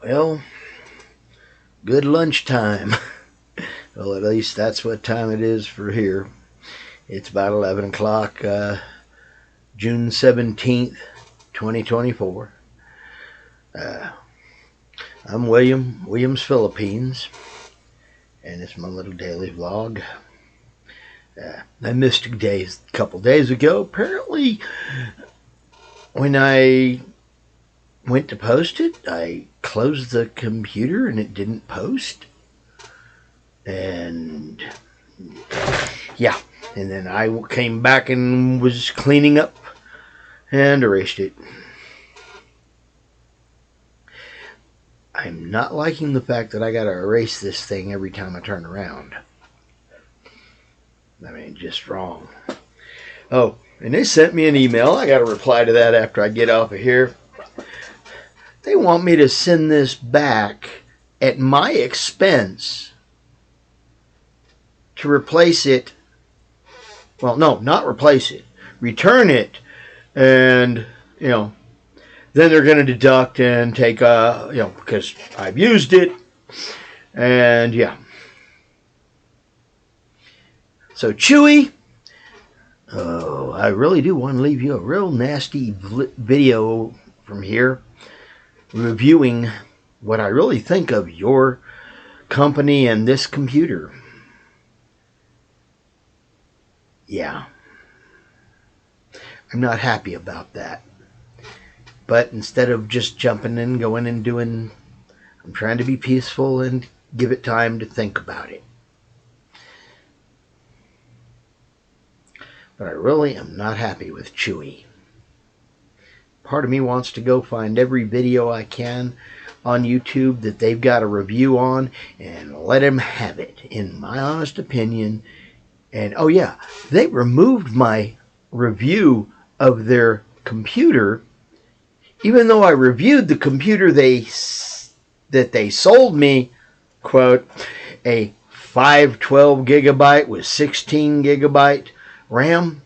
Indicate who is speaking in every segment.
Speaker 1: Well, good lunchtime. Well, at least that's what time it is for here. It's about 11 o'clock, June 17th, 2024. Uh, I'm Williams Philippines, and it's my little daily vlog. I missed a couple days ago. Apparently, when I went to post it, I closed the computer and it didn't post. And yeah, and then I came back and was cleaning up and erased it. I'm not liking the fact that I gotta erase this thing every time I turn around. I mean, just wrong. Oh, and they sent me an email. I gotta reply to that after I get off of here. They want me to send this back at my expense to replace it. Well, no, not replace it. Return it, and then they're going to deduct and take because I've used it, and yeah. So Chewy, I really do want to leave you a real nasty video from here, reviewing what I really think of your company and this computer. Yeah. I'm not happy about that. But instead of just jumping in, going and doing, I'm trying to be peaceful and give it time to think about it. But I really am not happy with Chewy. Part of me wants to go find every video I can on YouTube that they've got a review on and let them have it, in my honest opinion. And oh yeah, they removed my review of their computer, even though I reviewed the computer that they sold me, quote, a 512 gigabyte with 16 gigabyte RAM.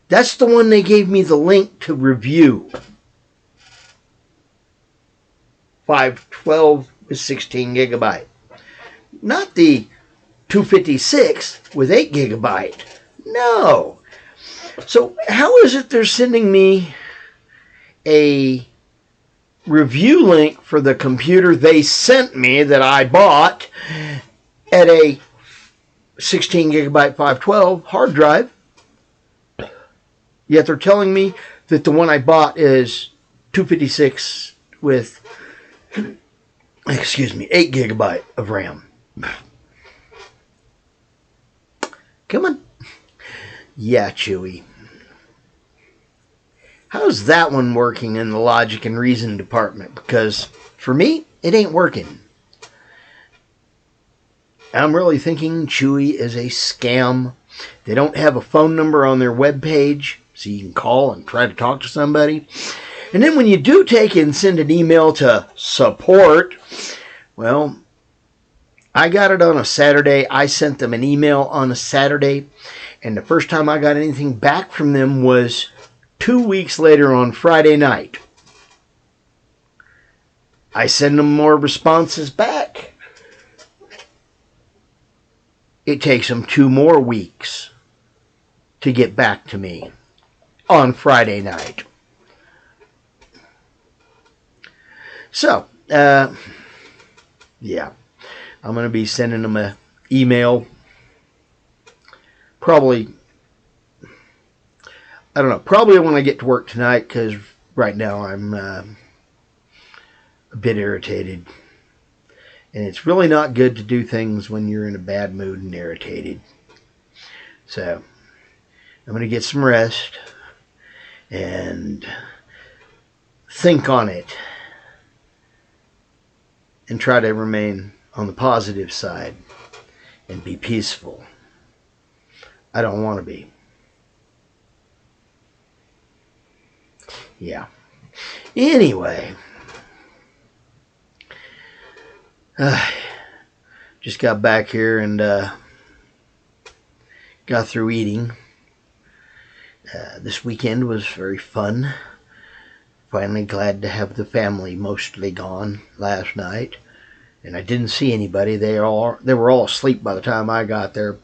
Speaker 1: That's the one they gave me the link to review. 512 with 16 gigabyte. Not the 256 with 8 gigabyte. No. So how is it they're sending me a review link for the computer they sent me that I bought at a 16 gigabyte 512 hard drive, yet they're telling me that the one I bought is 256 with 8 gigabyte of RAM? Come on. Yeah, Chewy. How's that one working in the logic and reason department? Because for me, it ain't working. I'm really thinking Chewy is a scam. They don't have a phone number on their webpage, so you can call and try to talk to somebody. And then when you do take and send an email to support, well, I got it on a Saturday. I sent them an email on a Saturday, and the first time I got anything back from them was 2 weeks later on Friday night. I send them more responses back. It takes them 2 more weeks to get back to me on Friday night. So, yeah, I'm going to be sending them an email. Probably when I get to work tonight, because right now I'm a bit irritated. And it's really not good to do things when you're in a bad mood and irritated. So, I'm going to get some rest and think on it and try to remain on the positive side and be peaceful. I don't want to be. Yeah. Anyway, just got back here and got through eating. This weekend was very fun. Finally glad to have the family mostly gone last night. And I didn't see anybody. They were all asleep by the time I got there.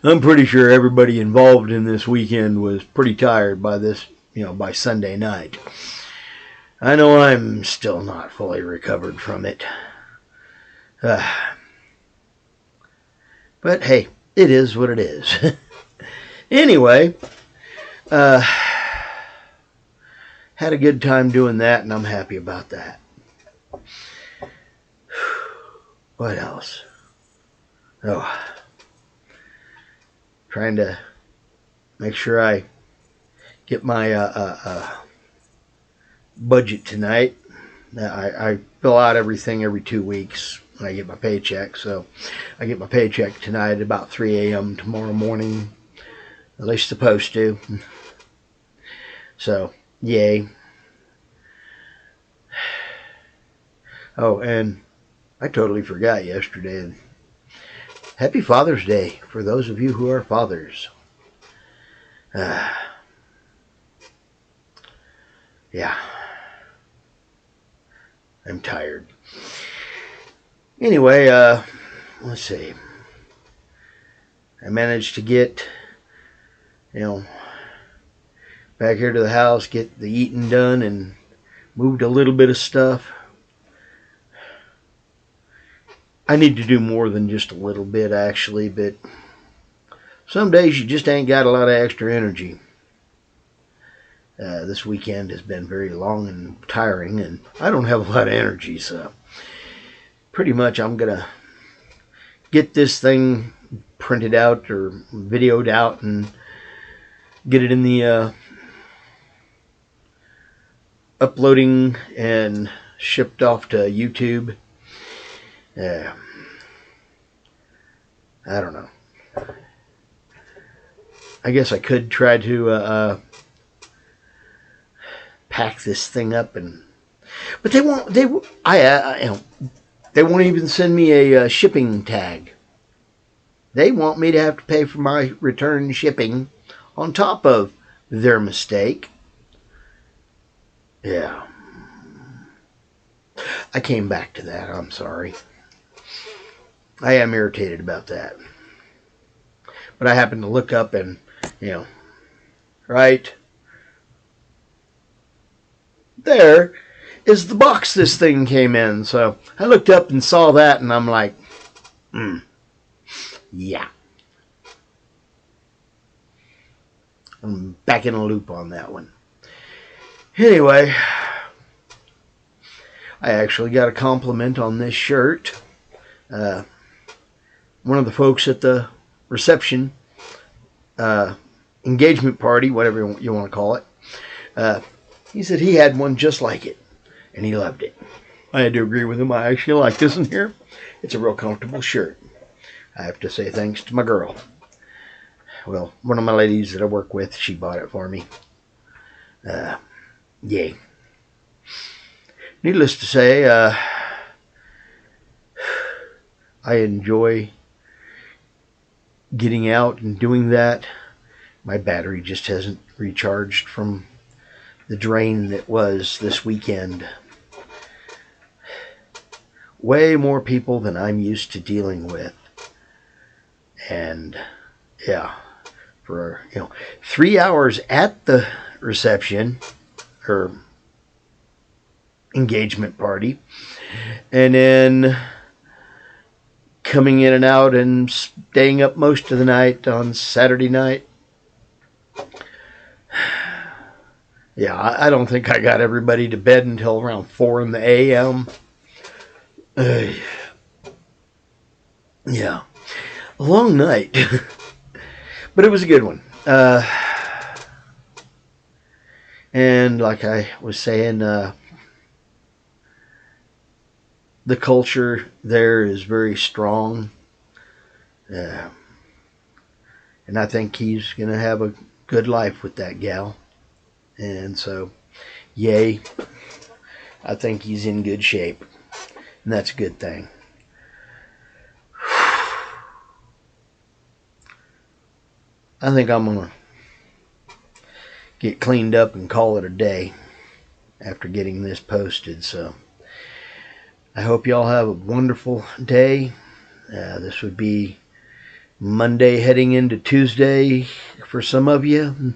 Speaker 1: I'm pretty sure everybody involved in this weekend was pretty tired by by Sunday night. I know I'm still not fully recovered from it. But hey, it is what it is. Anyway, had a good time doing that, and I'm happy about that. What else? Oh, trying to make sure I get my budget tonight. I fill out everything every 2 weeks when I get my paycheck, so I get my paycheck tonight at about 3 a.m. tomorrow morning, at least supposed to. So, yay. Oh, and I totally forgot yesterday. Happy Father's Day for those of you who are fathers. Yeah. I'm tired. Anyway, let's see. I managed to get, back here to the house, get the eating done, and moved a little bit of stuff. I need to do more than just a little bit, actually, but some days you just ain't got a lot of extra energy. This weekend has been very long and tiring, and I don't have a lot of energy, so pretty much I'm going to get this thing printed out or videoed out and get it in the uploading and shipped off to YouTube. I don't know. I guess I could try to pack this thing up, but they won't. They won't even send me a shipping tag. They want me to have to pay for my return shipping on top of their mistake. Yeah. I came back to that. I'm sorry. I am irritated about that. But I happened to look up and, right there is the box this thing came in. So I looked up and saw that, and I'm like, yeah. I'm back in a loop on that one. Anyway, I actually got a compliment on this shirt. One of the folks at the reception, engagement party, whatever you want to call it, he said he had one just like it, and he loved it. I had to agree with him. I actually like this one here. It's a real comfortable shirt. I have to say thanks to my girl. Well, one of my ladies that I work with, she bought it for me. Yay. Needless to say, I enjoy getting out and doing that. My battery just hasn't recharged from the drain that was this weekend. Way more people than I'm used to dealing with. And yeah, for 3 hours at the reception or engagement party, and then coming in and out and staying up most of the night on Saturday night. Yeah, I don't think I got everybody to bed until around 4 in the a.m. Yeah, a long night, but it was a good one. And like I was saying, the culture there is very strong. And I think he's going to have a good life with that gal. And so, yay. I think he's in good shape. And that's a good thing. I think I'm going to get cleaned up and call it a day. after getting this posted. So I hope y'all have a wonderful day. This would be Monday heading into Tuesday for some of you.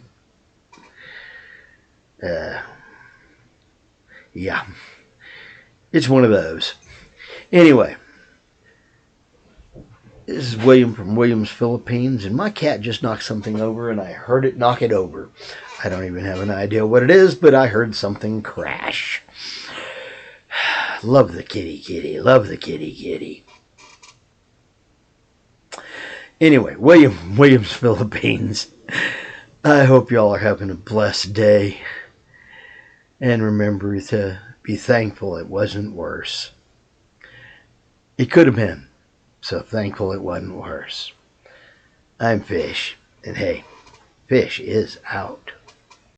Speaker 1: Yeah, it's one of those. Anyway, this is William from Williams, Philippines, and my cat just knocked something over, and I heard it knock it over. I don't even have an idea what it is, but I heard something crash. Love the kitty kitty. Love the kitty kitty. Anyway, Williams, Philippines. I hope y'all are having a blessed day. And remember to be thankful it wasn't worse. It could have been. So thankful it wasn't worse. I'm Fish. And hey, Fish is out.